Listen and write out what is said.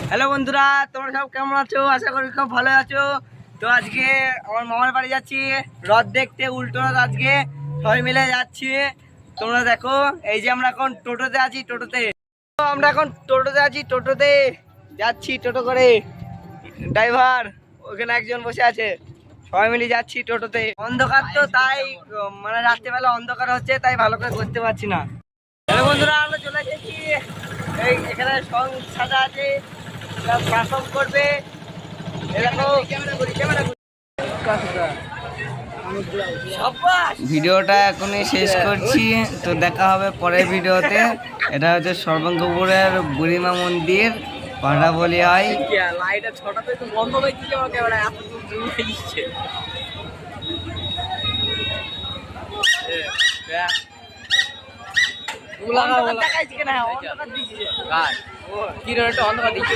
Hello বন্ধুরা, তোমরা সব কেমন আছো? আশা করি খুব ভালো আছো। তো আজকে আমার মামার বাড়ি যাচ্ছি রথ দেখতে, উল্টো রথ। আজকে সবাই মিলে যাচ্ছি। তোমরা দেখো, এই যে আমরা এখন টোটোতে আছি। টোটোতে যাচ্ছি, টোটো করে। ড্রাইভার ওখানে একজন বসে আছে, সবাই মিলে যাচ্ছি টোটোতে। অন্ধকার তো, তাই মানে রাত্রেবেলা অন্ধকার হচ্ছে, তাই ভালো করে বুঝতে পারছি না। হ্যালো বন্ধুরা, আমরা চলে এসেছি। এখানে সং সাজা আছে, পারফর্ম করবে। ভিডিওটা এখনই শেষ করছি, তো দেখা হবে পরের ভিডিওতে। এটা হচ্ছে সর্বঙ্গপুরের বুড়িমা মন্দির, পাড়া বলি হয়। বন্ধ হয়ে দিচ্ছে আমার ক্যামেরা, এত জুম হয়ে দিচ্ছে। কি রে, একটা অন্ধকার দিচ্ছে।